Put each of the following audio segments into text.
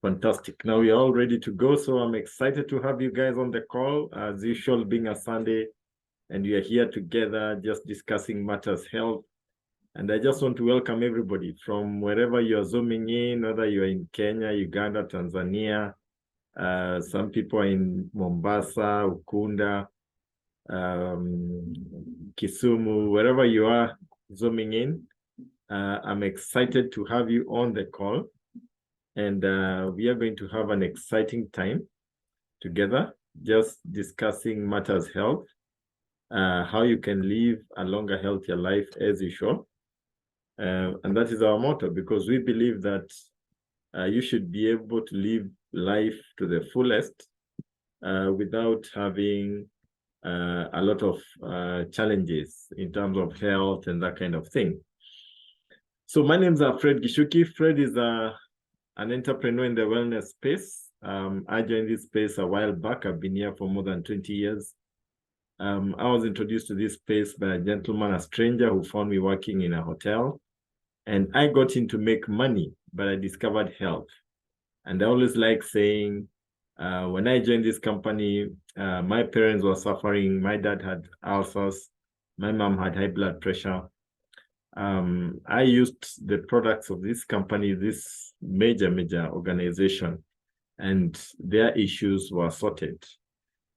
Fantastic. Now we are all ready to go. So I'm excited to have you guys on the call. As usual, being a Sunday, and we are here together just discussing matters health. And I just want to welcome everybody from wherever you're zooming in, whether you're in Kenya, Uganda, Tanzania. Some people are in Mombasa, Ukunda, Kisumu, wherever you are zooming in. I'm excited to have you on the call. And we are going to have an exciting time together, just discussing matters health, how you can live a longer, healthier life as usual. And that is our motto, because we believe that you should be able to live life to the fullest without having a lot of challenges in terms of health and that kind of thing. So my name is Fred Gishuki. Fred is an entrepreneur in the wellness space. I joined this space a while back. I've been here for more than 20 years. I was introduced to this space by a gentleman, a stranger, who found me working in a hotel. And I got in to make money, but I discovered health. And I always like saying, when I joined this company, my parents were suffering. My dad had ulcers. My mom had high blood pressure. I used the products of this company, this major organization, and their issues were sorted.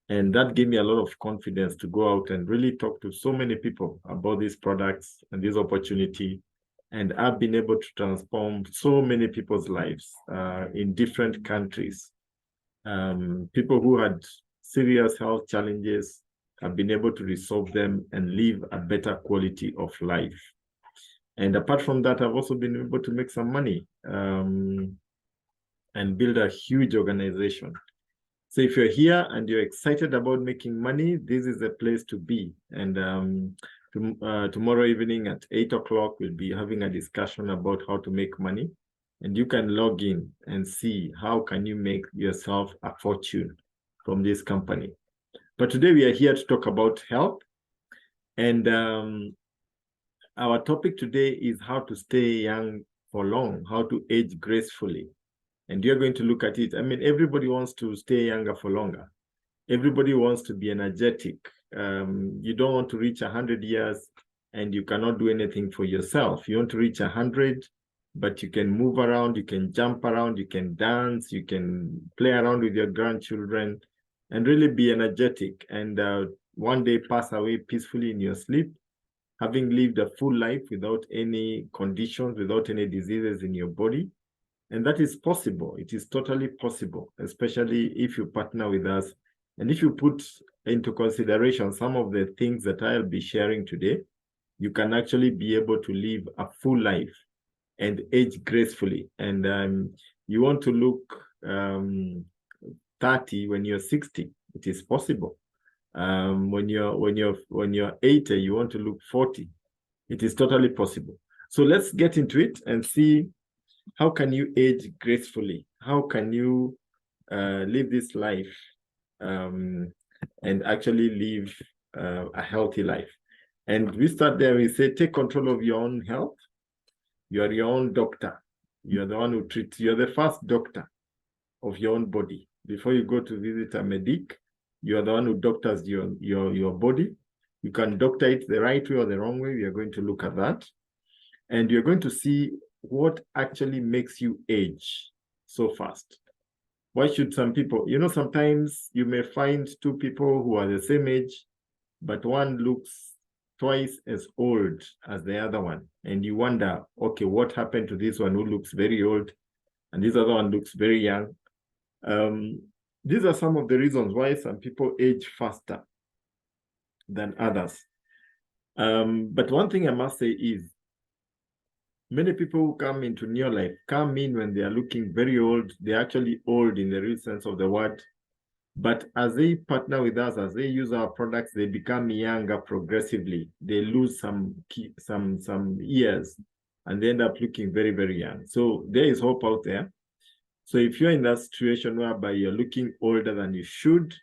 And that gave me a lot of confidence to go out and really talk to so many people about these products and this opportunity. And I've been able to transform so many people's lives in different countries. People who had serious health challenges have been able to resolve them and live a better quality of life. And apart from that, I've also been able to make some money and build a huge organization. So if you're here and you're excited about making money, this is the place to be. And tomorrow evening at 8 o'clock, we'll be having a discussion about how to make money. And you can log in and see how can you make yourself a fortune from this company. But today we are here to talk about health. And our topic today is how to stay young for long, how to age gracefully. And you're going to look at it. I mean, everybody wants to stay younger for longer. Everybody wants to be energetic. You don't want to reach 100 years and you cannot do anything for yourself. You want to reach 100, but you can move around, you can jump around, you can dance, you can play around with your grandchildren and really be energetic. And one day pass away peacefully in your sleep, having lived a full life without any conditions, without any diseases in your body. And that is possible. It is totally possible, especially if you partner with us. And if you put into consideration some of the things that I'll be sharing today, you can actually be able to live a full life and age gracefully. And you want to look 30 when you're 60, it is possible. When you're 80, you want to look 40. It is totally possible. So let's get into it and see how can you age gracefully. How can you live this life and actually live a healthy life. And we start there. We say, take control of your own health. You are your own doctor. You're the one who treats. You're the first doctor of your own body. Before you go to visit a medic, you're the one who doctors your body. You can doctor it the right way or the wrong way. We are going to look at that. And you're going to see what actually makes you age so fast. Why should some people, sometimes you may find two people who are the same age, but one looks twice as old as the other one. And you wonder, okay, what happened to this one who looks very old and this other one looks very young? These are some of the reasons why some people age faster than others. But one thing I must say is, many people who come into new life come in when they are looking very old. They're actually old in the real sense of the word. But as they partner with us, as they use our products, they become younger progressively. They lose some years and they end up looking very, very young. So there is hope out there. So if you're in that situation whereby you're looking older than you should,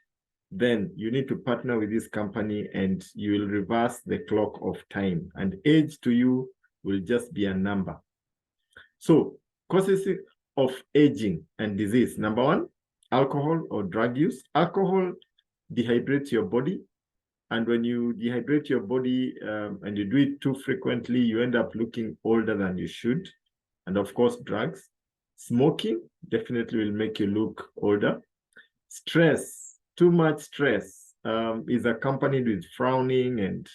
then you need to partner with this company and you will reverse the clock of time. And age to you will just be a number. So causes of aging and disease. Number one, alcohol or drug use. Alcohol dehydrates your body. And when you dehydrate your body and you do it too frequently, you end up looking older than you should. And of course, drugs. Smoking definitely will make you look older. Stress, too much stress is accompanied with frowning and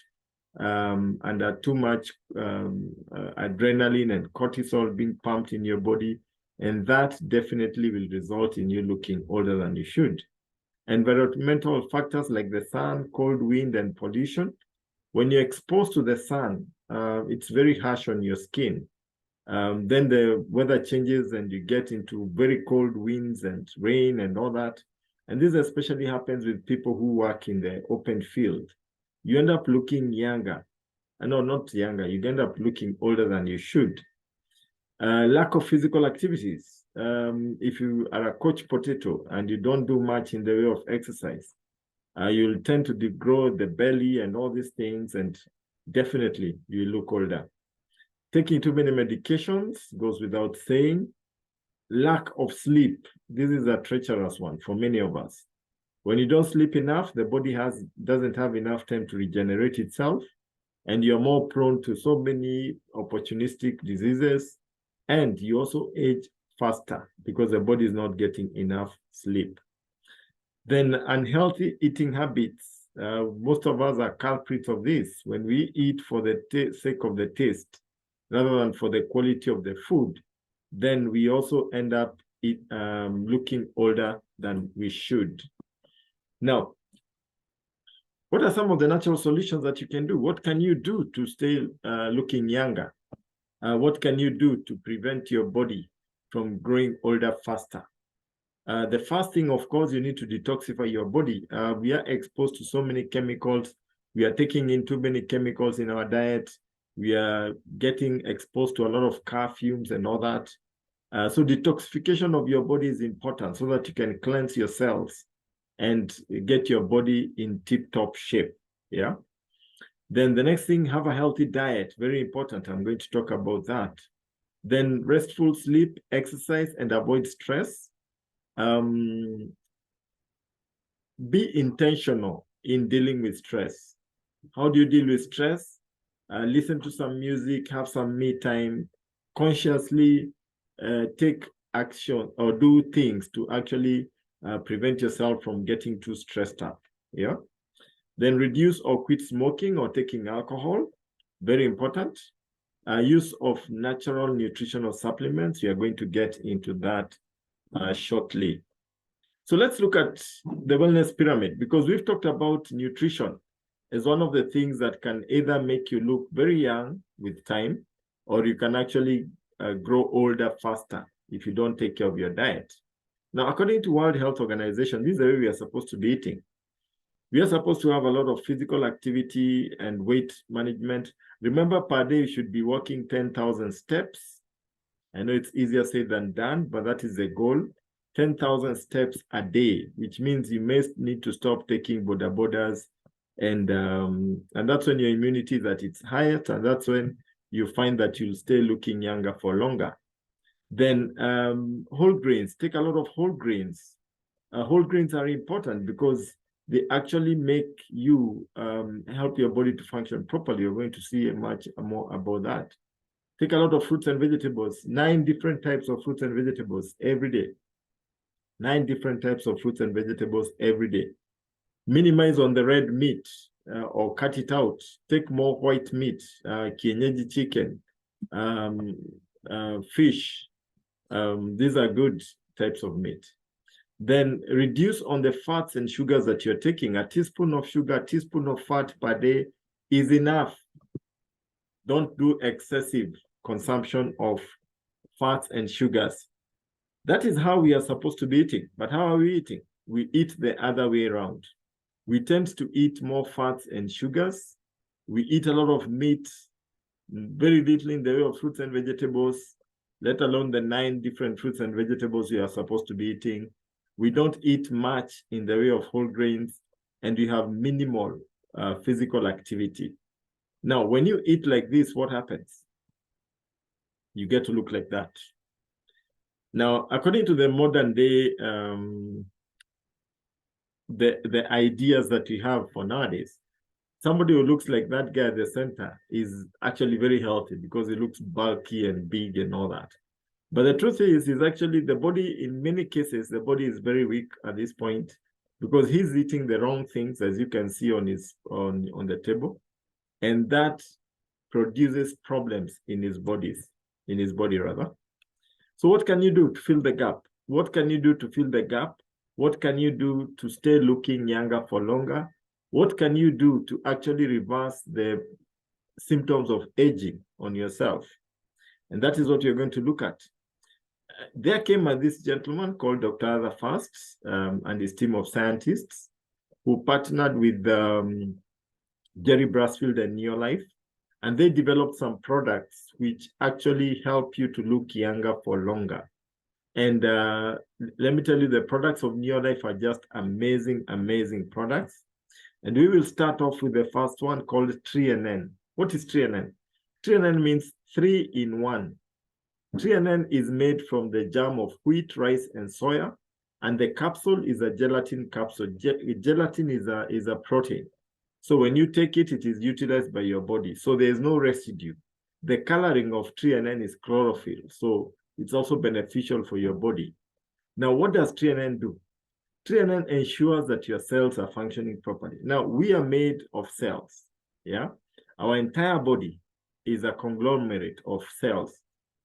too much adrenaline and cortisol being pumped in your body. And that definitely will result in you looking older than you should. Environmental factors like the sun, cold wind, and pollution. When you're exposed to the sun, it's very harsh on your skin. Then the weather changes and you get into very cold winds and rain and all that. And this especially happens with people who work in the open field. You end up looking younger. No, not younger. You end up looking older than you should. Lack of physical activities. If you are a couch potato and you don't do much in the way of exercise, you'll tend to degrow the belly and all these things, and definitely you look older. Taking too many medications goes without saying. Lack of sleep. This is a treacherous one for many of us. When you don't sleep enough, the body doesn't have enough time to regenerate itself, and you're more prone to so many opportunistic diseases, and you also age faster because the body is not getting enough sleep. Then unhealthy eating habits. Most of us are culprits of this. When we eat for the sake of the taste, rather than for the quality of the food, then we also end up looking older than we should. Now, what are some of the natural solutions that you can do? What can you do to stay looking younger? What can you do to prevent your body from growing older faster? The first thing, of course, you need to detoxify your body. We are exposed to so many chemicals. We are taking in too many chemicals in our diet. We are getting exposed to a lot of car fumes and all that. So detoxification of your body is important so that you can cleanse your cells and get your body in tip-top shape. Yeah. Then the next thing, have a healthy diet. Very important. I'm going to talk about that. Then restful sleep, exercise, and avoid stress. Be intentional in dealing with stress. How do you deal with stress? Listen to some music, have some me time, consciously take action or do things to actually prevent yourself from getting too stressed up. Yeah. Then reduce or quit smoking or taking alcohol. Very important. Use of natural nutritional supplements. We are going to get into that shortly. So let's look at the wellness pyramid, because we've talked about nutrition as one of the things that can either make you look very young with time, or you can actually grow older faster if you don't take care of your diet. Now, according to World Health Organization, this is the way we are supposed to be eating. We are supposed to have a lot of physical activity and weight management. Remember, per day, you should be walking 10,000 steps. I know it's easier said than done, but that is the goal. 10,000 steps a day, which means you may need to stop taking bodas, and that's when your immunity is at its highest, and that's when you find that you'll stay looking younger for longer. Then whole grains, take a lot of whole grains. Whole grains are important because they actually make you help your body to function properly. You're going to see much more about that. Take a lot of fruits and vegetables, 9 different types of fruits and vegetables every day. 9 different types of fruits and vegetables every day. Minimize on the red meat or cut it out. Take more white meat, kienyeji chicken, fish. These are good types of meat. Then reduce on the fats and sugars that you're taking. A teaspoon of sugar, a teaspoon of fat per day is enough. Don't do excessive consumption of fats and sugars. That is how we are supposed to be eating. But how are we eating? We eat the other way around. We tend to eat more fats and sugars. We eat a lot of meat, very little in the way of fruits and vegetables, let alone the 9 different fruits and vegetables we are supposed to be eating. We don't eat much in the way of whole grains, and we have minimal physical activity. Now, when you eat like this, what happens? You get to look like that. Now, according to the modern day, the ideas that we have for nowadays, somebody who looks like that guy at the center is actually very healthy because he looks bulky and big and all that. But the truth is actually the body, in many cases, the body is very weak at this point because he's eating the wrong things, as you can see on the table. And that produces problems in his body rather. So what can you do to fill the gap? What can you do to fill the gap? What can you do to stay looking younger for longer? What can you do to actually reverse the symptoms of aging on yourself? And that is what you're going to look at. There came this gentleman called Dr. Arthur Fast and his team of scientists who partnered with Jerry Brasfield and Neolife, and they developed some products which actually help you to look younger for longer. And let me tell you, the products of Neolife are just amazing, amazing products. And we will start off with the first one called 3NN. What is 3NN? 3NN means 3 in 1. 3NN is made from the germ of wheat, rice, and soya, and the capsule is a gelatin capsule. Gelatin is a protein. So when you take it, it is utilized by your body. So there is no residue. The coloring of 3NN is chlorophyll. So it's also beneficial for your body. Now, what does 3NN do? 3NN ensures that your cells are functioning properly. Now, we are made of cells, yeah? Our entire body is a conglomerate of cells.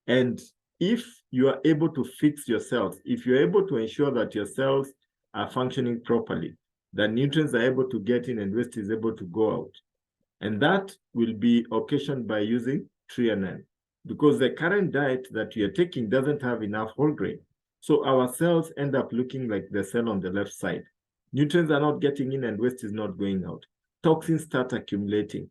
And if you are able to fix your cells, if you're able to ensure that your cells are functioning properly, the nutrients are able to get in and waste is able to go out. And that will be occasioned by using 3NN, because the current diet that you're taking doesn't have enough whole grain. So our cells end up looking like the cell on the left side. Nutrients are not getting in and waste is not going out. Toxins start accumulating.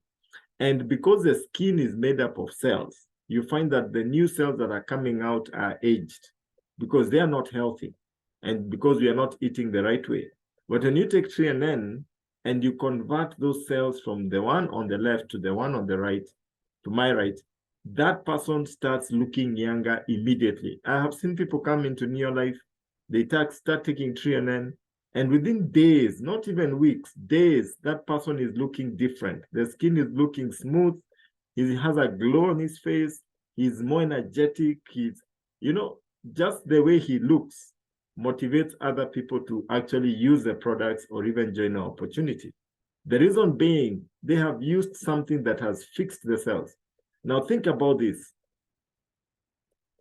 And because the skin is made up of cells, you find that the new cells that are coming out are aged because they are not healthy and because we are not eating the right way. But when you take 3NN and you convert those cells from the one on the left to the one on the right, to my right, that person starts looking younger immediately. I have seen people come into Neolife, they start taking 3NN, and within days, not even weeks, days, that person is looking different. The skin is looking smooth. He has a glow on his face. He's more energetic. He's, just the way he looks motivates other people to actually use the products or even join our opportunity. The reason being, they have used something that has fixed the cells. Now think about this.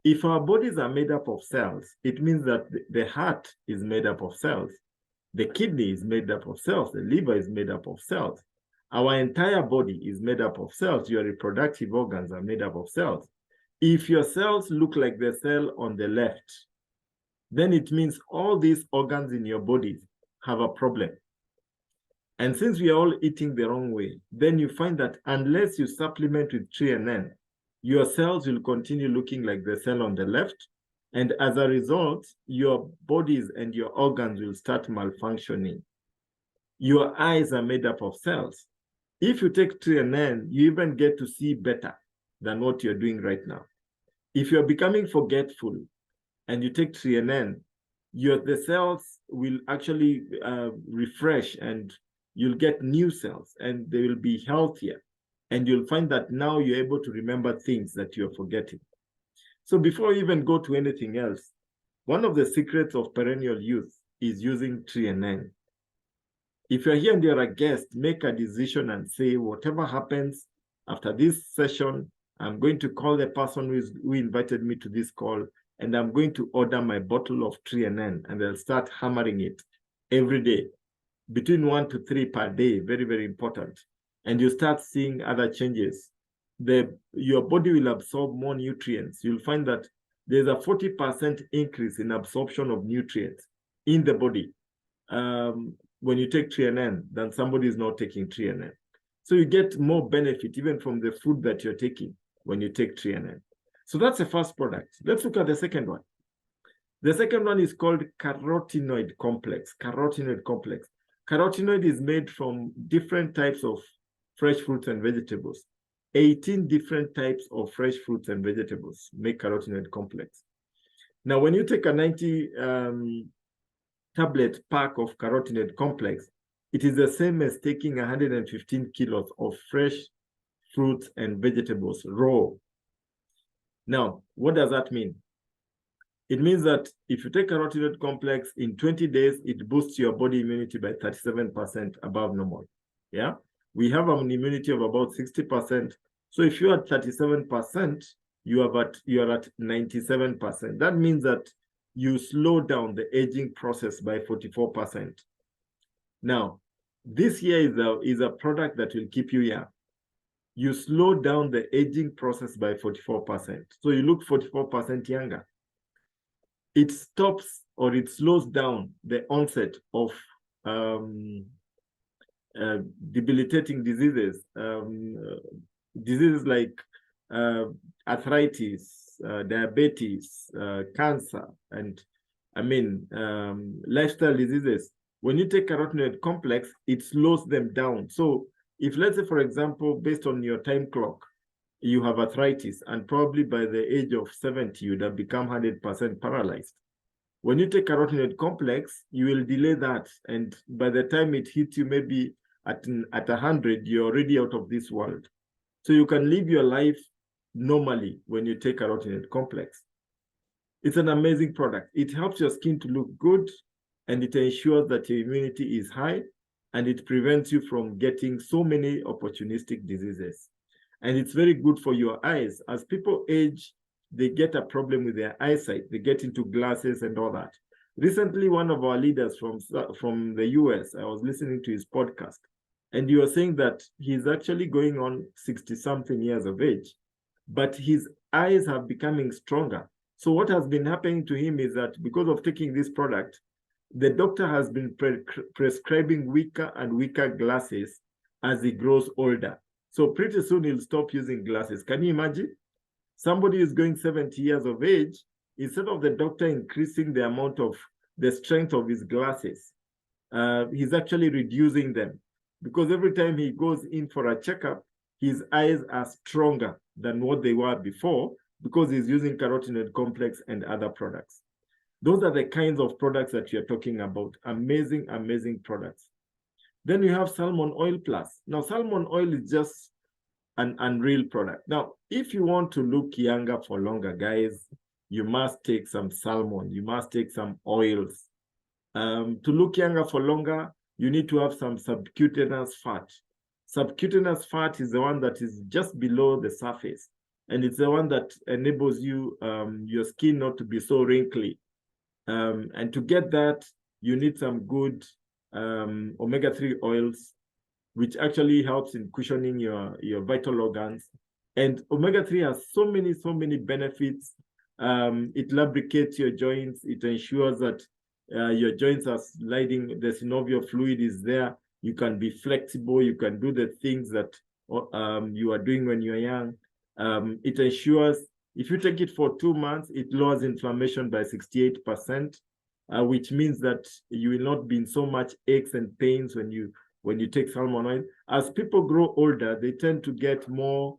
If our bodies are made up of cells, it means that the heart is made up of cells. The kidney is made up of cells. The liver is made up of cells. Our entire body is made up of cells. Your reproductive organs are made up of cells. If your cells look like the cell on the left, then it means all these organs in your body have a problem. And since we are all eating the wrong way, then you find that unless you supplement with 3NN, your cells will continue looking like the cell on the left. And as a result, your bodies and your organs will start malfunctioning. Your eyes are made up of cells. If you take 3NN, you even get to see better than what you're doing right now. If you're becoming forgetful and you take 3NN, the cells will actually refresh and you'll get new cells and they will be healthier. And you'll find that now you're able to remember things that you're forgetting. So before you even go to anything else, one of the secrets of perennial youth is using 3NN. If you're here and you're a guest, make a decision and say, whatever happens after this session, I'm going to call the person who invited me to this call, and I'm going to order my bottle of 3NN, and they'll start hammering it every day, between 1 to 3 per day, very, very important. And you start seeing other changes. Your body will absorb more nutrients. You'll find that there's a 40% increase in absorption of nutrients in the body when you take 3NN than somebody is not taking 3NN. So you get more benefit even from the food that you're taking when you take 3NN. So that's the first product. Let's look at the second one. The second one is called carotenoid complex. Carotenoid complex. Carotenoid is made from different types of fresh fruits and vegetables. 18 different types of fresh fruits and vegetables make carotenoid complex. Now, when you take a 90 tablet pack of carotenoid complex, it is the same as taking 115 kilos of fresh fruits and vegetables raw. Now, what does that mean? It means that if you take carotenoid complex in 20 days, it boosts your body immunity by 37% above normal. Yeah, we have an immunity of about 60%. So if you are at 37%, you are at 97%. That means that you slow down the aging process by 44%. Now, this here is a product that will keep you young. You slow down the aging process by 44%. So you look 44% younger. It stops or it slows down the onset of debilitating diseases, diseases like arthritis, diabetes, cancer, and lifestyle diseases. When you take carotenoid complex, it slows them down. So if, let's say, for example, based on your time clock, you have arthritis, and probably by the age of 70, you'd have become 100% paralyzed. When you take carotenoid complex, you will delay that. And by the time it hits you, maybe at 100, you're already out of this world. So you can live your life normally when you take carotenoid complex. It's an amazing product. It helps your skin to look good, and it ensures that your immunity is high, and it prevents you from getting so many opportunistic diseases. And it's very good for your eyes. As people age, they get a problem with their eyesight. They get into glasses and all that. Recently, one of our leaders from the US, I was listening to his podcast, and he was saying that he's actually going on 60-something years of age, but his eyes are becoming stronger. So what has been happening to him is that because of taking this product, the doctor has been prescribing weaker and weaker glasses as he grows older. So pretty soon he'll stop using glasses. Can you imagine? Somebody is going 70 years of age, instead of the doctor increasing the amount of the strength of his glasses, he's actually reducing them, because every time he goes in for a checkup, his eyes are stronger than what they were before, because he's using carotenoid complex and other products. Those are the kinds of products that you're talking about. Amazing, amazing products. Then you have Salmon Oil Plus. Now, Salmon Oil is just an unreal product. Now, if you want to look younger for longer, guys, you must take some salmon. You must take some oils. To look younger for longer, you need to have some subcutaneous fat. Subcutaneous fat is the one that is just below the surface, and it's the one that enables you, your skin not to be so wrinkly. And to get that, you need some good omega-3 oils, which actually helps in cushioning your vital organs. And omega-3 has so many benefits. It lubricates your joints. It ensures that your joints are sliding. The synovial fluid is there. You can be flexible. You can do the things that you are doing when you're young. It ensures, if you take it for 2 months, it lowers inflammation by 68%, which means that you will not be in so much aches and pains when you take salmon oil. As people grow older, they tend to get more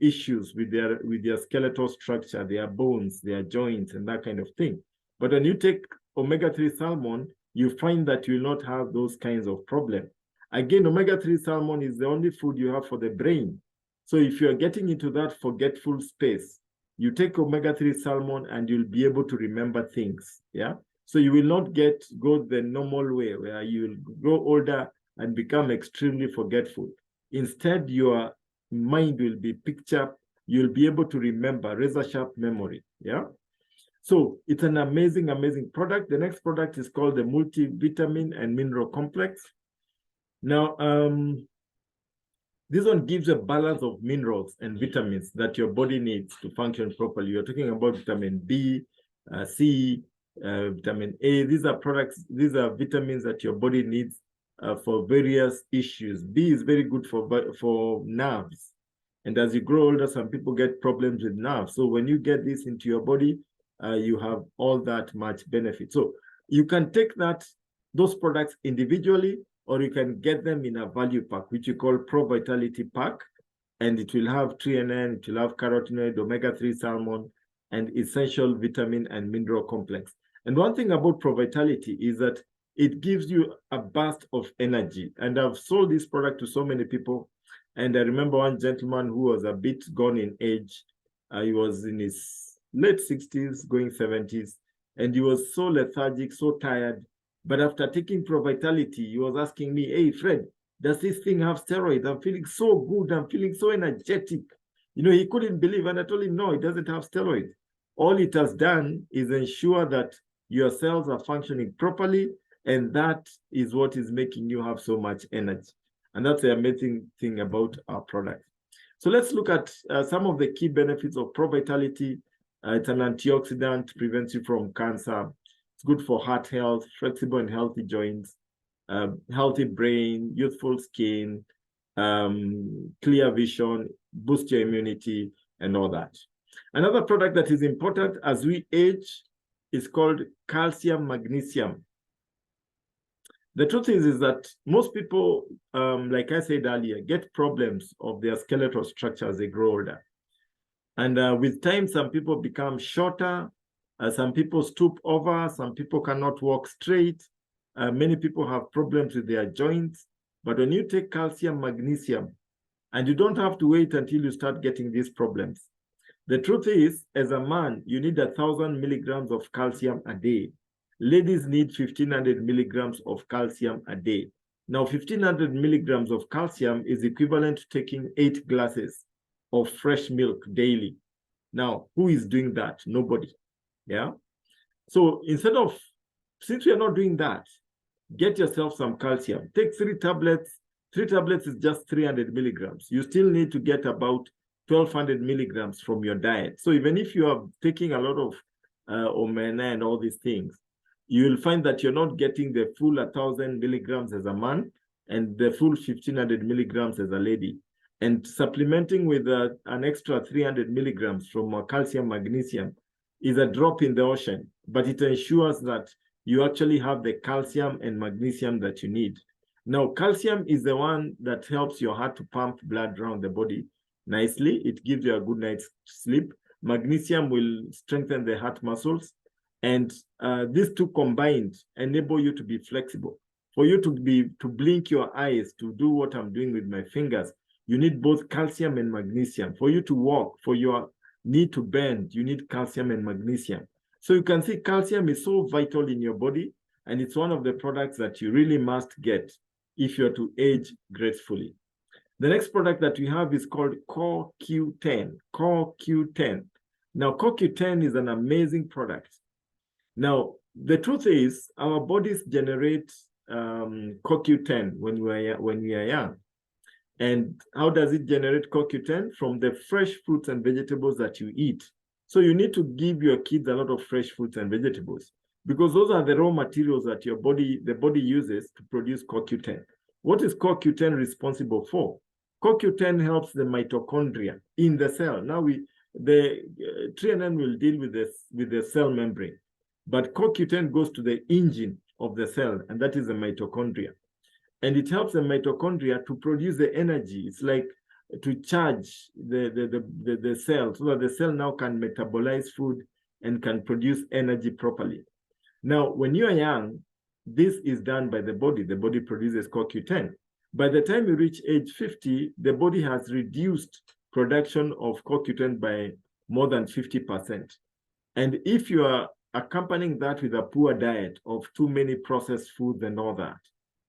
issues with their skeletal structure, their bones, their joints, and that kind of thing. But when you take omega-3 salmon, you find that you will not have those kinds of problems. Again, omega-3 salmon is the only food you have for the brain. So if you're getting into that forgetful space, you take omega-3 salmon and you'll be able to remember things. Yeah. So you will not go the normal way where you'll grow older and become extremely forgetful. Instead, your mind will be picture. You'll be able to remember, razor sharp memory. Yeah. So it's an amazing, amazing product. The next product is called the multivitamin and mineral complex. Now, this one gives a balance of minerals and vitamins that your body needs to function properly. You're talking about vitamin B, C, vitamin A. These are vitamins that your body needs for various issues. B is very good for nerves. And as you grow older, some people get problems with nerves. So when you get this into your body, you have all that much benefit. So you can take those products individually, or you can get them in a value pack, which you call Pro Vitality Pack. And it will have 3NN, it will have carotenoid, omega-3 salmon, and essential vitamin and mineral complex. And one thing about ProVitality is that it gives you a burst of energy. And I've sold this product to so many people. And I remember one gentleman who was a bit gone in age. He was in his late 60s, going 70s. And he was so lethargic, so tired. But after taking ProVitality, he was asking me, hey, Fred, does this thing have steroids? I'm feeling so good. I'm feeling so energetic. You know, he couldn't believe. And I told him, no, it doesn't have steroids. All it has done is ensure that your cells are functioning properly. And that is what is making you have so much energy. And that's the amazing thing about our product. So let's look at some of the key benefits of ProVitality. It's an antioxidant, prevents you from cancer. It's good for heart health, flexible and healthy joints, healthy brain, youthful skin, clear vision, boost your immunity, and all that. Another product that is important as we age is called calcium magnesium. The truth is that most people, like I said earlier, get problems of their skeletal structure as they grow older. And with time, some people become shorter, some people stoop over, some people cannot walk straight. Many people have problems with their joints. But when you take calcium, magnesium, and you don't have to wait until you start getting these problems. The truth is, as a man, you need 1,000 milligrams of calcium a day. Ladies need 1,500 milligrams of calcium a day. Now, 1,500 milligrams of calcium is equivalent to taking 8 glasses of fresh milk daily. Now, who is doing that? Nobody. Yeah. So since we are not doing that, get yourself some calcium. Take 3 tablets. 3 tablets is just 300 milligrams. You still need to get about 1,200 milligrams from your diet. So even if you are taking a lot of omega and all these things, you will find that you're not getting the full 1,000 milligrams as a man and the full 1,500 milligrams as a lady. And supplementing with an extra 300 milligrams from calcium magnesium is a drop in the ocean, but it ensures that you actually have the calcium and magnesium that you need. Now, calcium is the one that helps your heart to pump blood around the body nicely. It gives you a good night's sleep. Magnesium will strengthen the heart muscles. And these two combined enable you to be flexible. For you to blink your eyes, to do what I'm doing with my fingers, you need both calcium and magnesium. For you to walk, for your knee to bend, you need calcium and magnesium. So you can see calcium is so vital in your body, and it's one of the products that you really must get if you're to age gracefully. The next product that we have is called CoQ10. CoQ10. Now, CoQ10 is an amazing product. Now, the truth is, our bodies generate CoQ10 when we are young. And how does it generate CoQ10? From the fresh fruits and vegetables that you eat. So you need to give your kids a lot of fresh fruits and vegetables, because those are the raw materials that the body uses to produce CoQ10. What is CoQ10 responsible for? CoQ10 helps the mitochondria in the cell. Now the TNN will deal with the cell membrane, but CoQ10 goes to the engine of the cell, and that is the mitochondria. And it helps the mitochondria to produce the energy. It's like to charge the cell so that the cell now can metabolize food and can produce energy properly. Now, when you are young, this is done by the body. The body produces CoQ10. By the time you reach age 50, the body has reduced production of CoQ10 by more than 50%. And if you are accompanying that with a poor diet of too many processed foods and all that,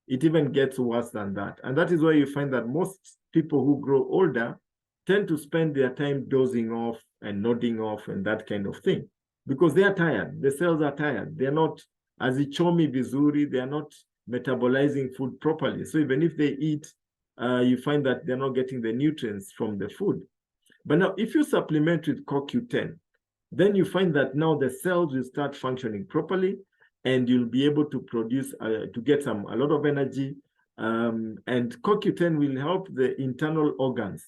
it even gets worse than that. And that is why you find that most people who grow older tend to spend their time dozing off and nodding off and that kind of thing, because they are tired. The cells are tired. They're not, as ichomi vizuri, they are not metabolizing food properly. So even if they eat, you find that they're not getting the nutrients from the food. But now, if you supplement with CoQ10, then you find that now the cells will start functioning properly, and you'll be able to produce, to get a lot of energy. And CoQ10 will help the internal organs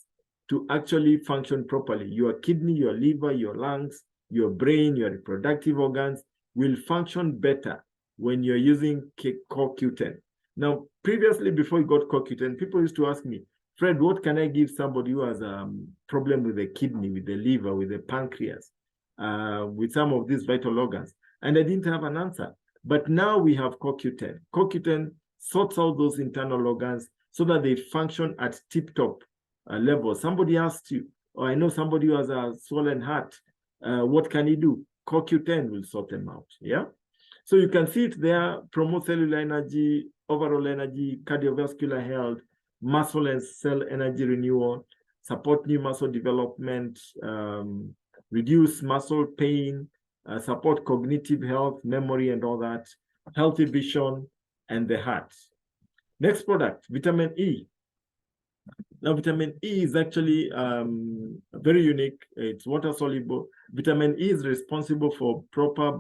to actually function properly. Your kidney, your liver, your lungs, your brain, your reproductive organs will function better when you're using CoQ10. Now, previously, before you got CoQ10, people used to ask me, Fred, what can I give somebody who has a problem with the kidney, with the liver, with the pancreas? with some of these vital organs. And I didn't have an answer. But now we have CoQ10. CoQ10 sorts out those internal organs so that they function at tip-top level. Somebody asked you, or I know somebody who has a swollen heart, what can he do? CoQ10 will sort them out, yeah? So you can see it there, promote cellular energy, overall energy, cardiovascular health, muscle and cell energy renewal, support new muscle development, reduce muscle pain, support cognitive health, memory and all that, healthy vision, and the heart. Next product, vitamin E. Now, vitamin E is actually very unique. It's water soluble. Vitamin E is responsible for proper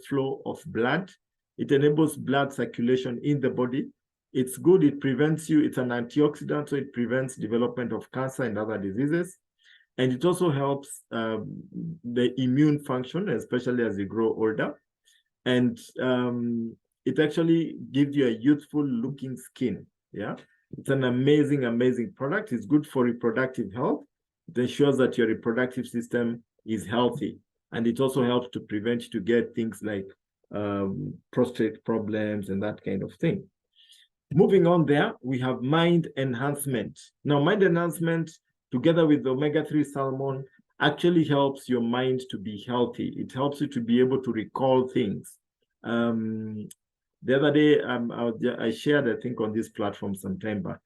flow of blood. It enables blood circulation in the body. It's good. It prevents you. It's an antioxidant, so it prevents development of cancer and other diseases. And it also helps the immune function, especially as you grow older. And it actually gives you a youthful looking skin. Yeah. It's an amazing, amazing product. It's good for reproductive health. It ensures that your reproductive system is healthy. And it also helps to prevent you to get things like prostate problems and that kind of thing. Moving on there, we have mind enhancement. Now, mind enhancement, together with omega-3 salmon, actually helps your mind to be healthy. It helps you to be able to recall things. The other day, I shared, I think, on this platform some time back,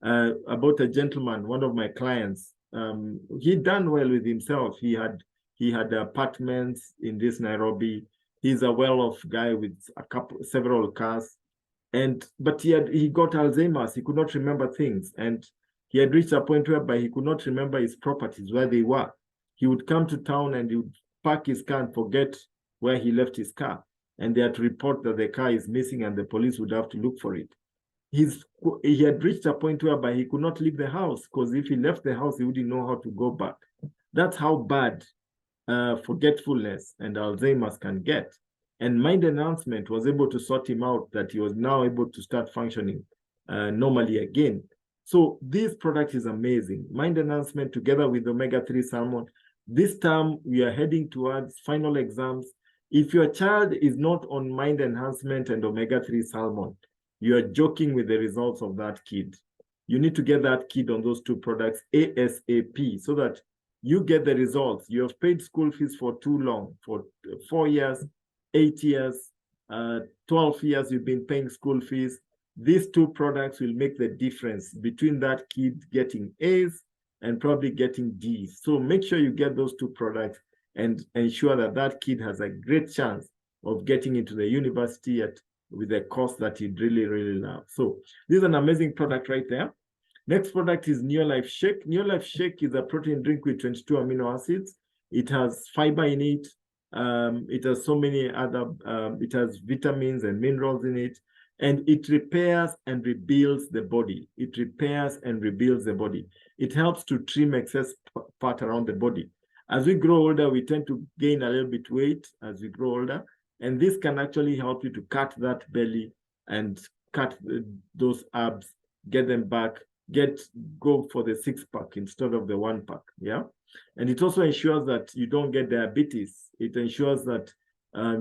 about a gentleman, one of my clients. He'd done well with himself. He had apartments in this Nairobi. He's a well-off guy with several cars, but he got Alzheimer's. He could not remember things, and he had reached a point whereby he could not remember his properties, where they were. He would come to town and he would park his car and forget where he left his car. And they had to report that the car is missing and the police would have to look for it. He had reached a point whereby he could not leave the house, because if he left the house, he wouldn't know how to go back. That's how bad forgetfulness and Alzheimer's can get. And mind enhancement was able to sort him out, that he was now able to start functioning normally again. So this product is amazing. Mind enhancement together with omega-3 salmon. This term, we are heading towards final exams. If your child is not on mind enhancement and omega-3 salmon, you are joking with the results of that kid. You need to get that kid on those two products ASAP so that you get the results. You have paid school fees for too long, for 4 years, 8 years, 12 years you've been paying school fees. These two products will make the difference between that kid getting A's and probably getting D's. So make sure you get those two products and ensure that that kid has a great chance of getting into the university with a course that he'd really, really love. So this is an amazing product right there. Next product is Neolife Shake. Neolife Shake is a protein drink with 22 amino acids. It has fiber in it. It has so many other, it has vitamins and minerals in it. And it repairs and rebuilds the body. It repairs and rebuilds the body. It helps to trim excess fat around the body. As we grow older, we tend to gain a little bit weight as we grow older. And this can actually help you to cut that belly and cut those abs, get them back, go for the 6-pack instead of the 1-pack, yeah? And it also ensures that you don't get diabetes. It ensures that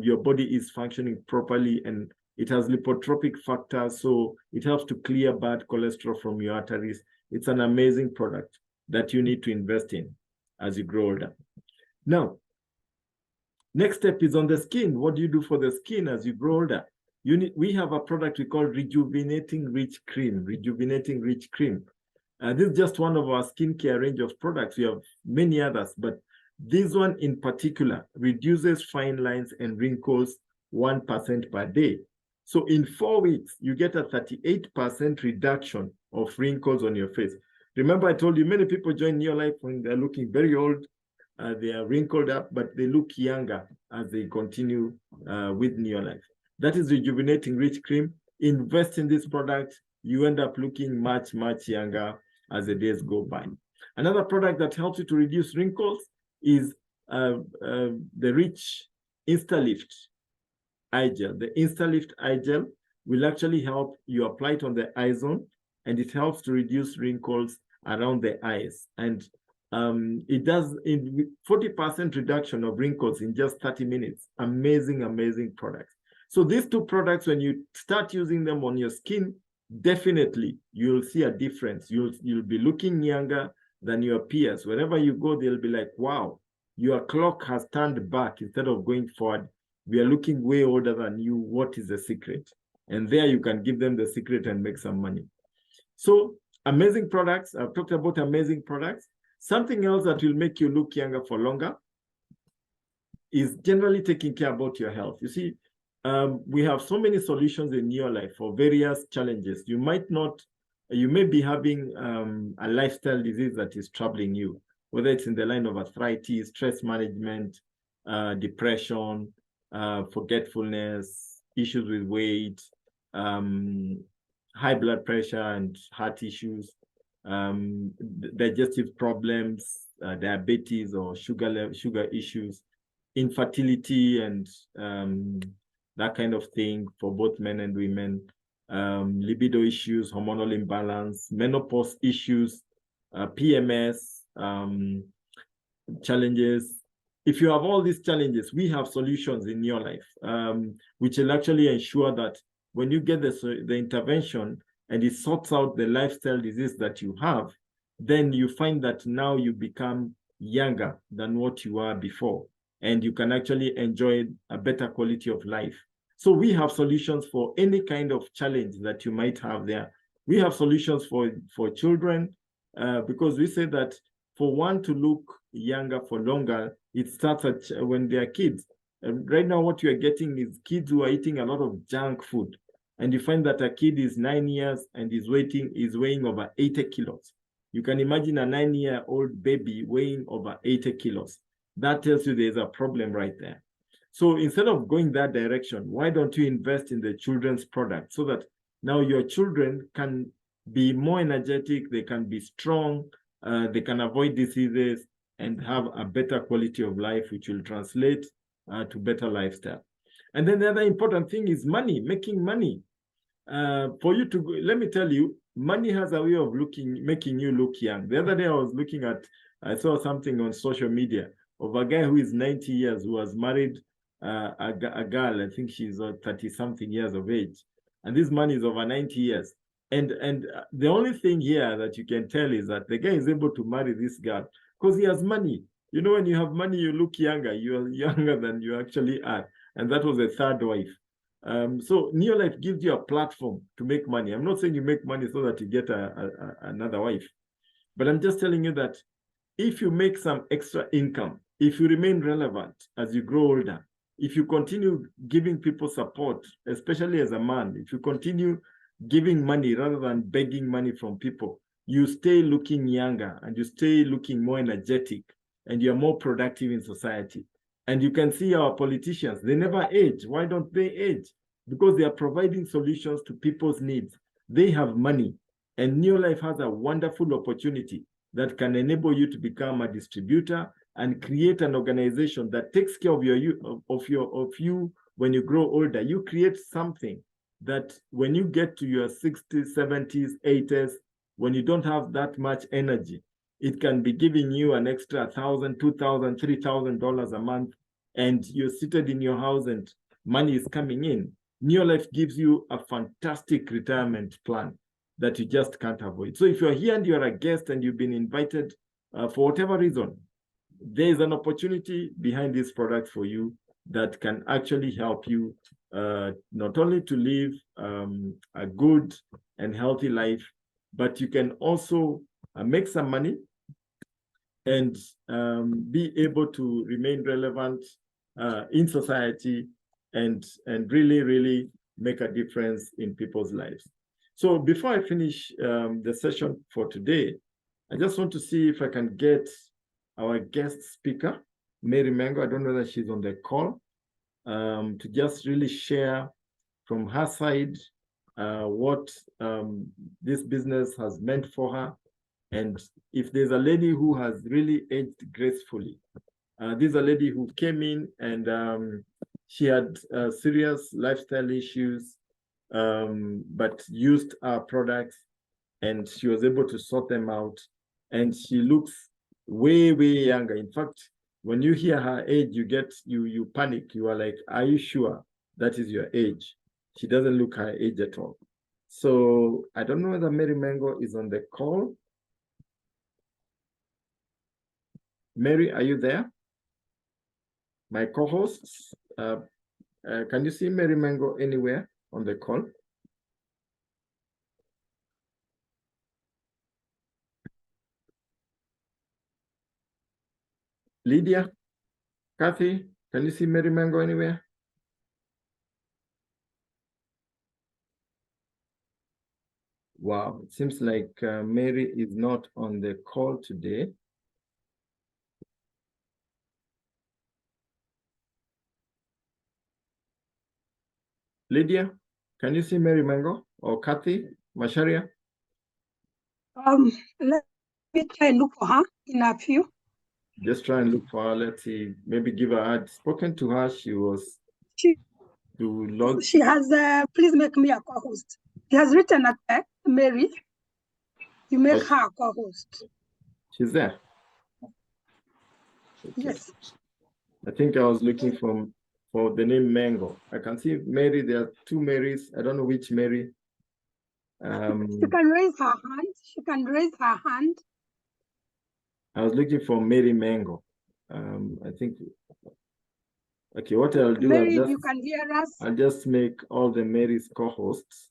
your body is functioning properly, and it has lipotropic factors, so it helps to clear bad cholesterol from your arteries. It's an amazing product that you need to invest in as you grow older. Now, next step is on the skin. What do you do for the skin as you grow older? We have a product we call Rejuvenating Rich Cream. Rejuvenating Rich Cream. This is just one of our skincare range of products. We have many others, but this one in particular reduces fine lines and wrinkles 1% per day. So in 4 weeks, you get a 38% reduction of wrinkles on your face. Remember, I told you many people join Neolife when they're looking very old. They are wrinkled up, but they look younger as they continue with Neolife. That is Rejuvenating Rich Cream. Invest in this product. You end up looking much, much younger as the days go by. Another product that helps you to reduce wrinkles is the Rich InstaLift Eye Gel. The InstaLift Eye Gel will actually help you apply it on the eye zone, and it helps to reduce wrinkles around the eyes. And It does 40% reduction of wrinkles in just 30 minutes. Amazing, amazing products. So these two products, when you start using them on your skin, definitely you'll see a difference. You'll be looking younger than your peers. Wherever you go, they'll be like, wow, your clock has turned back instead of going forward. We are looking way older than you. What is the secret? And there you can give them the secret and make some money. So amazing products. I've talked about amazing products. Something else that will make you look younger for longer is generally taking care about your health. You see, we have so many solutions in your life for various challenges. You may be having a lifestyle disease that is troubling you, whether it's in the line of arthritis, stress management, depression, forgetfulness, issues with weight, high blood pressure and heart issues, digestive problems, diabetes or sugar issues, infertility and that kind of thing for both men and women, libido issues, hormonal imbalance, menopause issues, PMS, challenges. If you have all these challenges, we have solutions in your life, which will actually ensure that when you get the intervention and it sorts out the lifestyle disease that you have, then you find that now you become younger than what you were before, and you can actually enjoy a better quality of life. So we have solutions for any kind of challenge that you might have there. We have solutions for children, because we say that for one to look younger for longer, it starts when they are kids. Right now, what you are getting is kids who are eating a lot of junk food. And you find that a kid is 9 years and is weighing over 80 kilos. You can imagine a 9-year-old baby weighing over 80 kilos. That tells you there's a problem right there. So instead of going that direction, why don't you invest in the children's product so that now your children can be more energetic, they can be strong, they can avoid diseases and have a better quality of life, which will translate to better lifestyle. And then the other important thing is money, making money. For you to, let me tell you, money has a way of making you look young. The other day I saw something on social media of a guy who is 90 years, who has married a girl, I think she's 30-something years of age. And this man is over 90 years. And the only thing here that you can tell is that the guy is able to marry this girl because he has money. You know, when you have money, you look younger. You are younger than you actually are. And that was a third wife. So Neolife gives you a platform to make money. I'm not saying you make money so that you get another wife, but I'm just telling you that if you make some extra income, if you remain relevant as you grow older, if you continue giving people support, especially as a man, if you continue giving money rather than begging money from people, you stay looking younger and you stay looking more energetic and you're more productive in society. And you can see our politicians, they never age. Why don't they age? Because they are providing solutions to people's needs. They have money, and Neolife has a wonderful opportunity that can enable you to become a distributor and create an organization that takes care of you when you grow older. You create something that when you get to your 60s, 70s, 80s, when you don't have that much energy, it can be giving you an extra $1,000, $2,000, $3,000 a month, and you're seated in your house and money is coming in. Neolife gives you a fantastic retirement plan that you just can't avoid. So if you're here and you're a guest and you've been invited for whatever reason, there is an opportunity behind this product for you that can actually help you not only to live a good and healthy life, but you can also make some money and be able to remain relevant in society and really, really make a difference in people's lives. So before I finish the session for today, I just want to see if I can get our guest speaker, Mary Mengo. I don't know that she's on the call, to just really share from her side what this business has meant for her. And if there's a lady who has really aged gracefully, this is a lady who came in and she had serious lifestyle issues, but used our products and she was able to sort them out. And she looks way, way younger. In fact, when you hear her age, you panic. You are like, are you sure that is your age? She doesn't look her age at all. So I don't know whether Mary Mengo is on the call. Mary, are you there? My co-hosts, can you see Mary Mengo anywhere on the call? Lydia, Kathy, can you see Mary Mengo anywhere? Wow, it seems like Mary is not on the call today. Lydia, can you see Mary Mengo or Kathy, Masharia? Let me try and look for her in a few. Just try and look for her. Let's see. Maybe give her. I'd spoken to her. She was to log. She has. Please make me a co-host. She has written a text, Mary. You make her a co-host. She's there. Okay. Yes. I think I was looking for the name Mengo. I can see Mary. There are two Marys. I don't know which Mary. She can raise her hand. She can raise her hand. I was looking for Mary Mengo. I think. Okay, what I'll do, Mary, if you can hear us, I'll just make all the Marys co-hosts.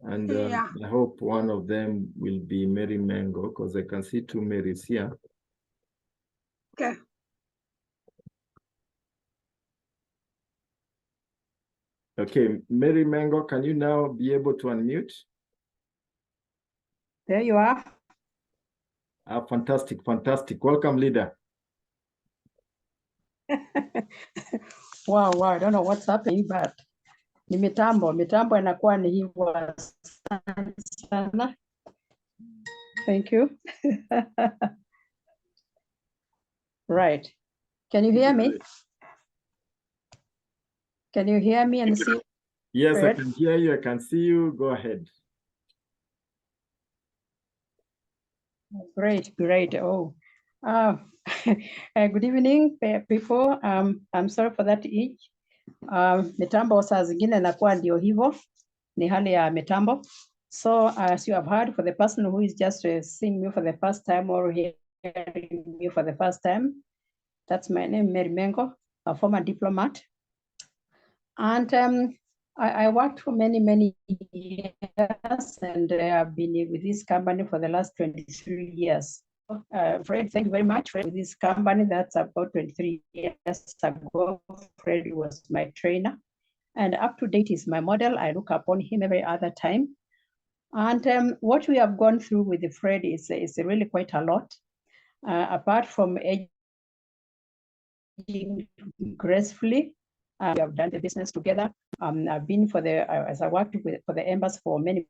And I hope one of them will be Mary Mengo, because I can see two Marys here. Okay. Okay, Mary Mengo, can you now be able to unmute? There you are. Fantastic, fantastic. Welcome, leader. Wow, I don't know what's happening, but ni mitambo inakuwa ni hivyo sana. Thank you. Right. Can you hear me? Can you hear me and see? Yes, I can hear you. I can see you. Go ahead. Great. Oh, good evening, people. I'm sorry for that age. Mitambo saa zingine nakuwa ndio hivyo, ni hali ya mitambo. So as you have heard, for the person who is just seeing me for the first time or hearing me for the first time, that's my name, Mary Mengo, a former diplomat. And I worked for many years, and I've been with this company for the last 23 years. Fred, thank you very much for this company. That's about 23 years ago. Fred was my trainer, and up to date is my model. I look upon him every other time. And what we have gone through with Fred is really quite a lot. Apart from aging gracefully, we have done the business together. I've been as I worked for the embassy for many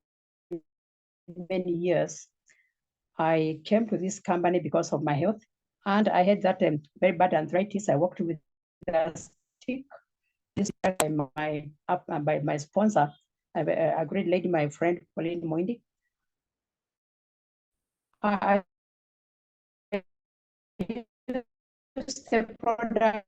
years. I came to this company because of my health, and I had that very bad arthritis. I worked with a stick. This by my sponsor, a great lady, my friend Pauline Moindi. I used the product,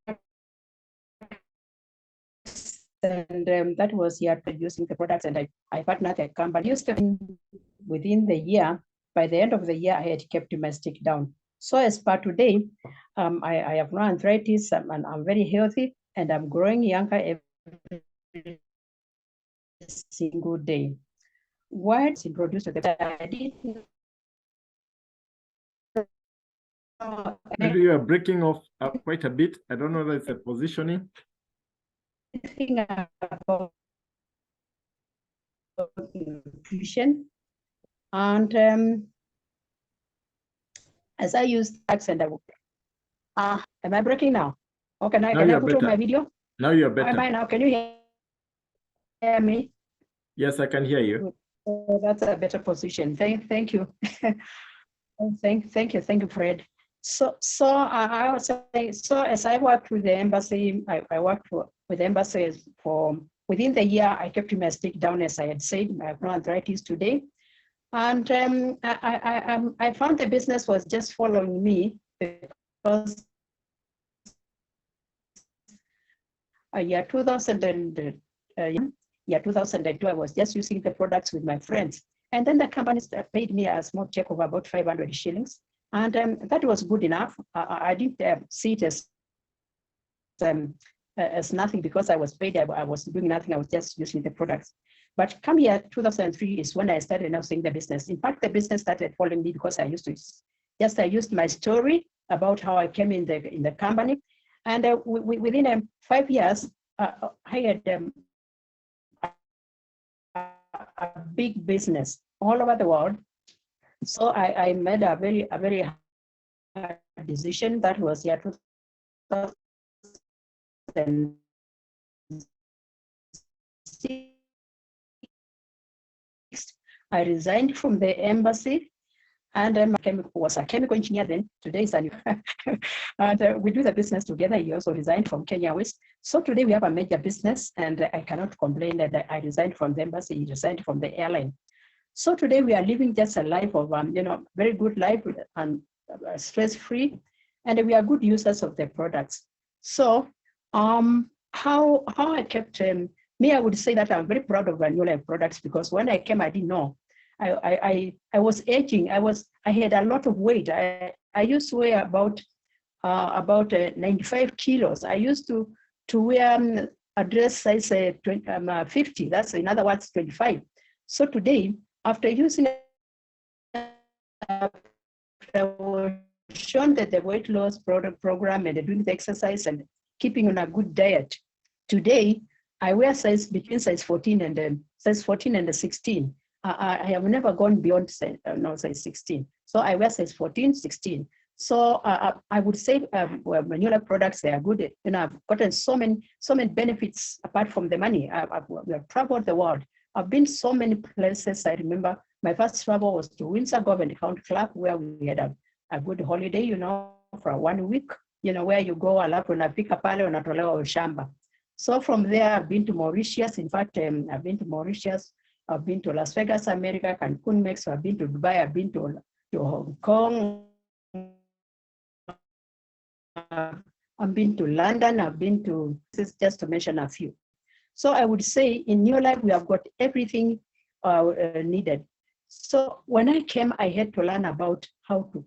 and that was year producing the products, and I partnered the company. Used them within the year. By the end of the year, I had kept my stick down. So as per today, I have no arthritis, and I'm very healthy, and I'm growing younger every single day. What's introduced to the Maybe you are breaking off quite a bit. I don't know if it's a positioning. About nutrition, and as I use tags, and am I breaking now? Okay, now can I put on my video? Now you're better. Now can you hear me? Yes, I can hear you. Oh, that's a better position. Thank you. Thank you, Fred. So I was saying, so as I worked with the embassy, I worked with embassies for within the year. I kept my stick down, as I had said. I have no arthritis today. And I found the business was just following me because year 2000 and year 2002, I was just using the products with my friends. And then the company paid me a small check of about 500 shillings. And that was good enough. I didn't see it as nothing because I was paid. I was doing nothing. I was just using the products. But come here, 2003 is when I started now seeing the business. In fact, the business started following me because I used my story about how I came in the company. And within 5 years, I had a big business all over the world. So I made a very hard decision. That was year 2006. I resigned from the embassy, and was a chemical engineer then. Today is a new, and we do the business together. He also resigned from Kenya West. So today we have a major business, and I cannot complain that I resigned from the embassy. He resigned from the airline. So today we are living just a life of, very good life and stress-free, and we are good users of the products. So how I kept, me, I would say that I'm very proud of my New Life products because when I came, I didn't know. I was aging. I had a lot of weight. I used to weigh about 95 kilos. I used to wear a dress size 50. That's, in other words, 25. So today, after using, shown that the weight loss product program and doing the exercise and keeping on a good diet, today I wear between size 14 and size 14 and 16. I have never gone beyond size 16. So I wear size 14, 16. So I would say well, Manula products, they are good. I've gotten so many benefits apart from the money. I've traveled the world. I've been so many places. I remember my first travel was to Windsor Government County Club, where we had a good holiday, for 1 week, where you go, alafu unafika pale unatolewa ushamba. So from there, I've been to Mauritius. In fact, I've been to Mauritius. I've been to Las Vegas, America, Cancun, Mexico. I've been to Dubai. I've been to Hong Kong. I've been to London. I've been to, this is just to mention a few. So I would say in New Life, we have got everything needed. So when I came, I had to learn about how to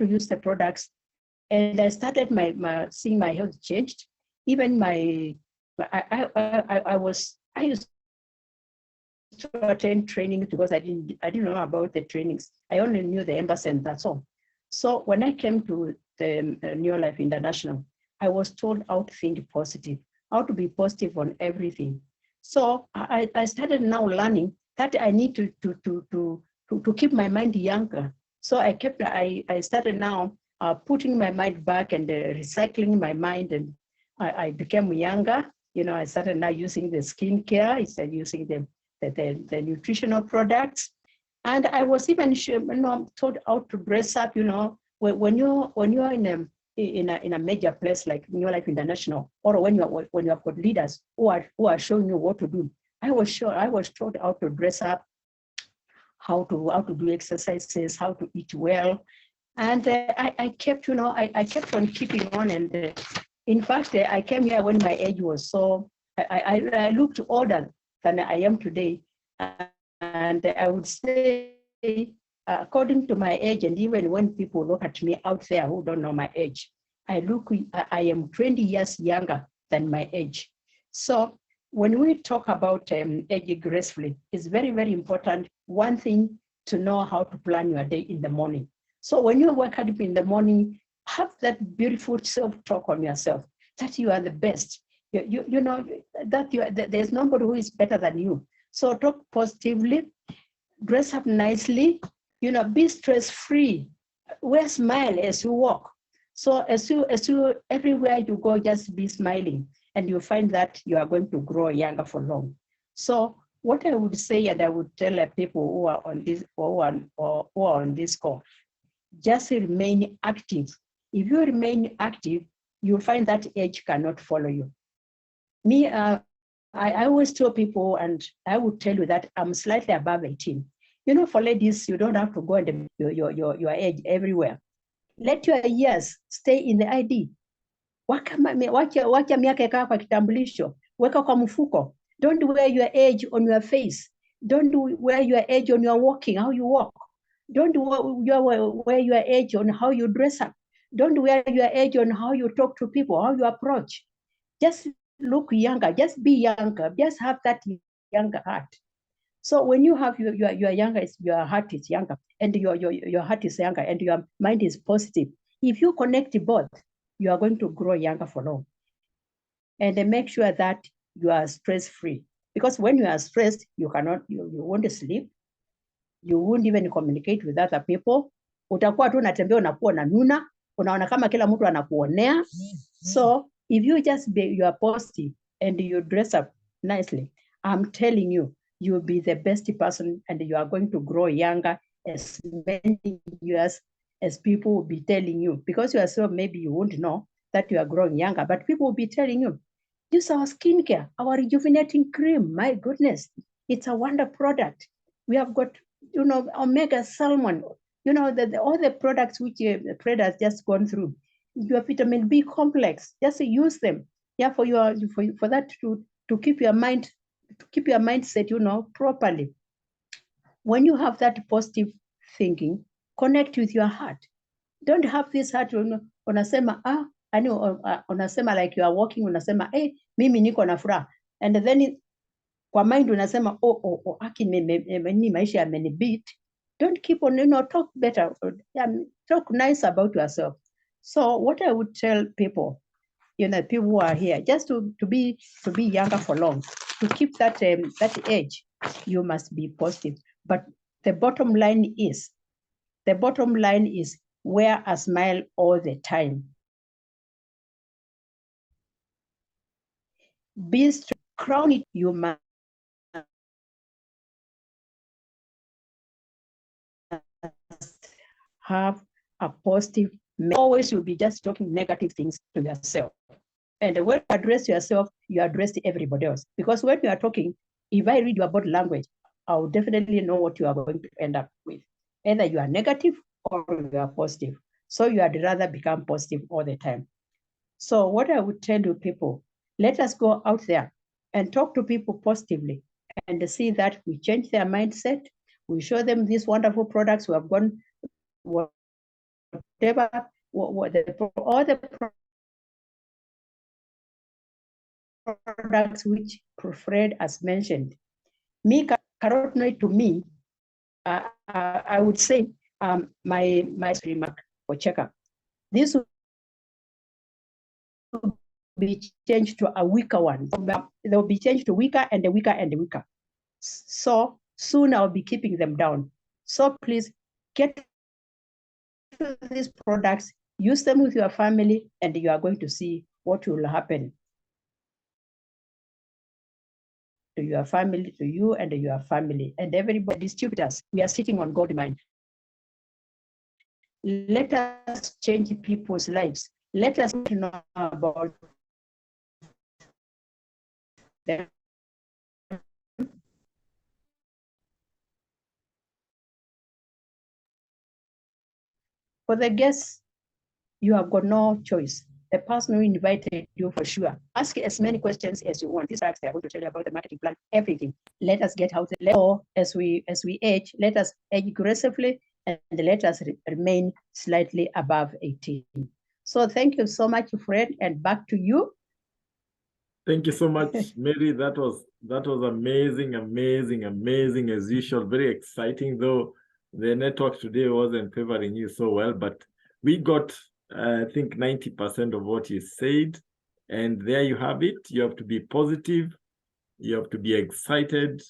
use the products. And I started seeing my health changed. Even I used to attend training because I didn't know about the trainings. I only knew the embassy and that's all. So when I came to the New Life International, I was told how to think positive, how to be positive on everything. So I started now learning that I need to keep my mind younger. So I started now putting my mind back and recycling my mind, and I became younger. I started now using the skincare, I started using the nutritional products. And I was even taught how to dress up, when you're in a major place like New Life International, or when you have got leaders who are showing you what to do. I was taught how to dress up, how to do exercises, how to eat well. And I kept, I kept on keeping on. And in fact, I came here when my age was so, I looked older than I am today. And I would say, according to my age, and even when people look at me out there who don't know my age, I am 20 years younger than my age. So when we talk about aging gracefully, it's very, very important. One thing, to know how to plan your day in the morning. So when you wake up in the morning, have that beautiful self-talk on yourself, that you are the best. You know that there's nobody who is better than you. So talk positively, dress up nicely, be stress-free, wear smile as you walk. So as you everywhere you go, just be smiling, and you find that you are going to grow younger for long. So what I would say, and I would tell people who are on this who are on this call, just remain active. If you remain active, you'll find that age cannot follow you. Me, I always tell people, and I would tell you that I'm slightly above 18. You know, for ladies, you don't have to go and your age everywhere. Let your years stay in the ID. Wacha miaka ikaa kwa kitambulisho, weka kwa mfuko. Don't wear your age on your face. Don't wear your age on your walking, how you walk. Don't wear your age on how you dress up. Don't wear your age on how you talk to people, how you approach. Just look younger, just be younger, just have that younger heart. So when you have your younger, your heart is younger, and your heart is younger, and your mind is positive. If you connect both, you are going to grow younger for long. And then make sure that you are stress-free. Because when you are stressed, you won't sleep, you won't even communicate with other people. Utakuwa tu unatembea unakuwa unanuna, unaona kama kila mtu anakuonea. So if you just you are positive and you dress up nicely, I'm telling you, you'll be the best person and you are going to grow younger as many years as people will be telling you. Because yourself, maybe you won't know that you are growing younger, but people will be telling you, use our skincare, our rejuvenating cream. My goodness, it's a wonder product. We have got, you know, omega salmon, you know, all the products which Fred has just gone through. Your vitamin B complex, just use them. Yeah, for that to keep your mind, to keep your mindset, you know, properly. When you have that positive thinking, connect with your heart. Don't have this heart, unasema unasema like you are walking, unasema mimi niko na furaha, and then kwa mind unasema aki ni maisha yamenibit. Don't keep on, you know, talk better, talk nice about yourself. So what I would tell people, you know, people who are here, just to be younger for long, to keep that age, you must be positive. But the bottom line is wear a smile all the time. Be strong, crown it, you must have a positive. Always you'll be just talking negative things to yourself. And when you address yourself, you address everybody else. Because when you are talking, if I read your body language, I'll definitely know what you are going to end up with. Either you are negative or you are positive. So you would rather become positive all the time. So what I would tell you people, let us go out there and talk to people positively and see that we change their mindset. We show them these wonderful products. We have gone, whatever, all the products which Fred has mentioned. Me, carotenoid to me, I would say my remark for checkup. This will be changed to a weaker one. They will be changed to weaker and weaker and weaker. So soon I'll be keeping them down. So please get these products, use them with your family, and you are going to see what will happen to your family, to you and your family, and everybody, distributors. We are sitting on gold mine. Let us change people's lives. Let us know about them. For the guests, you have got no choice. The person who invited you, for sure, ask as many questions as you want. These are going to tell you about the marketing plan, everything. Let us get out there. As we age, let us age gracefully and let us remain slightly above 18. So thank you so much, Fred, and back to you. Thank you so much, Mary. That was amazing, amazing, amazing as usual. Very exciting, though the network today wasn't favoring you so well, but we got, I think, 90% of what you said. And there you have it. You have to be positive. You have to be excited.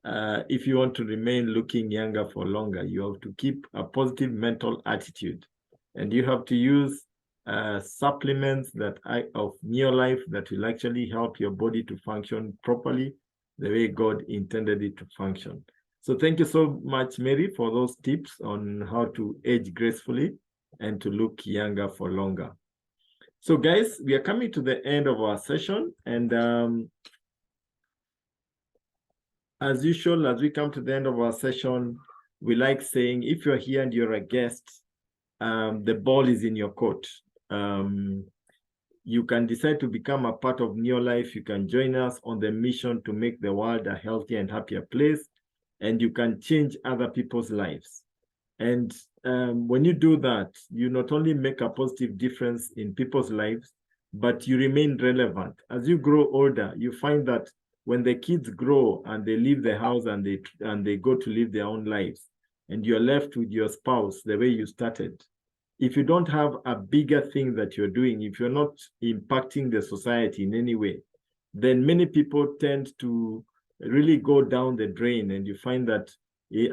If you want to remain looking younger for longer, you have to keep a positive mental attitude. And you have to use supplements that of Neolife that will actually help your body to function properly the way God intended it to function. So thank you so much, Mary, for those tips on how to age gracefully and to look younger for longer. So guys, we are coming to the end of our session, and As usual, as we come to the end of our session, we like saying, if you're here and you're a guest, the ball is in your court. You can decide to become a part of Neolife. You can join us on the mission to make the world a healthier and happier place, and you can change other people's lives. And when you do that, you not only make a positive difference in people's lives, but you remain relevant. As you grow older, you find that when the kids grow and they leave the house and they go to live their own lives, and you're left with your spouse the way you started, if you don't have a bigger thing that you're doing, if you're not impacting the society in any way, then many people tend to really go down the drain. And you find that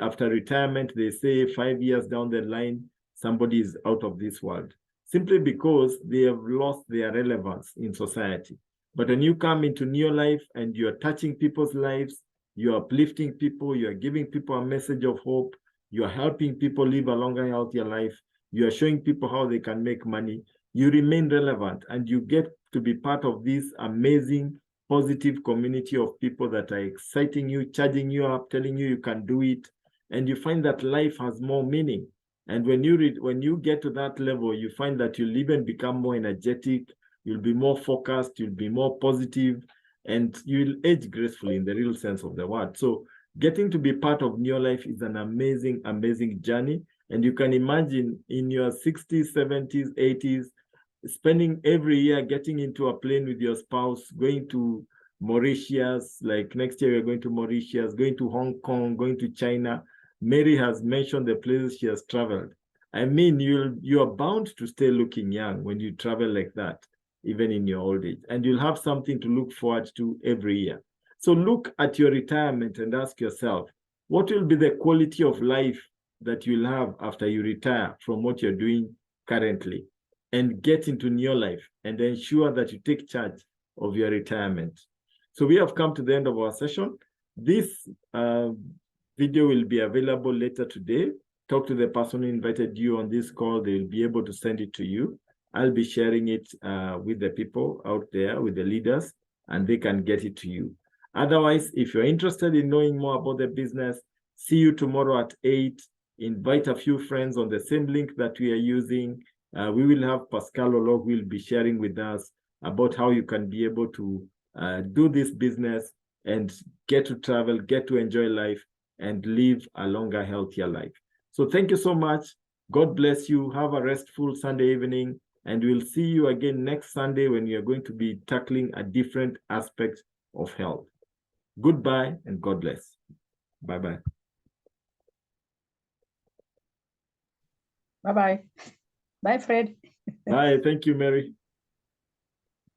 after retirement, they say 5 years down the line, somebody is out of this world, simply because they have lost their relevance in society. But when you come into Neolife and you're touching people's lives, you're uplifting people, you're giving people a message of hope, you're helping people live a longer, healthier life, you are showing people how they can make money, you remain relevant, and you get to be part of this amazing, positive community of people that are exciting you, charging you up, telling you you can do it, and you find that life has more meaning. And when you get to that level, you find that you'll even become more energetic, you'll be more focused, you'll be more positive, and you'll age gracefully in the real sense of the word. So getting to be part of Neolife is an amazing, amazing journey. And you can imagine in your 60s, 70s, 80s, spending every year getting into a plane with your spouse, going to Mauritius, like next year we're going to Mauritius, going to Hong Kong, going to China. Mary has mentioned the places she has traveled. I mean, you are bound to stay looking young when you travel like that, even in your old age. And you'll have something to look forward to every year. So look at your retirement and ask yourself, what will be the quality of life that you'll have after you retire from what you're doing currently, and get into Neolife and ensure that you take charge of your retirement. So we have come to the end of our session. This video will be available later today. Talk to the person who invited you on this call. They will be able to send it to you. I'll be sharing it with the people out there, with the leaders, and they can get it to you. Otherwise, if you're interested in knowing more about the business, see you tomorrow at 8. Invite a few friends on the same link that we are using. We will have Pascal Olog will be sharing with us about how you can be able to do this business and get to travel, get to enjoy life, and live a longer, healthier life. So thank you so much. God bless you. Have a restful Sunday evening, and we'll see you again next Sunday when we are going to be tackling a different aspect of health. Goodbye and God bless. Bye-bye. Bye-bye. Bye, Fred. Bye. Thank you, Mary.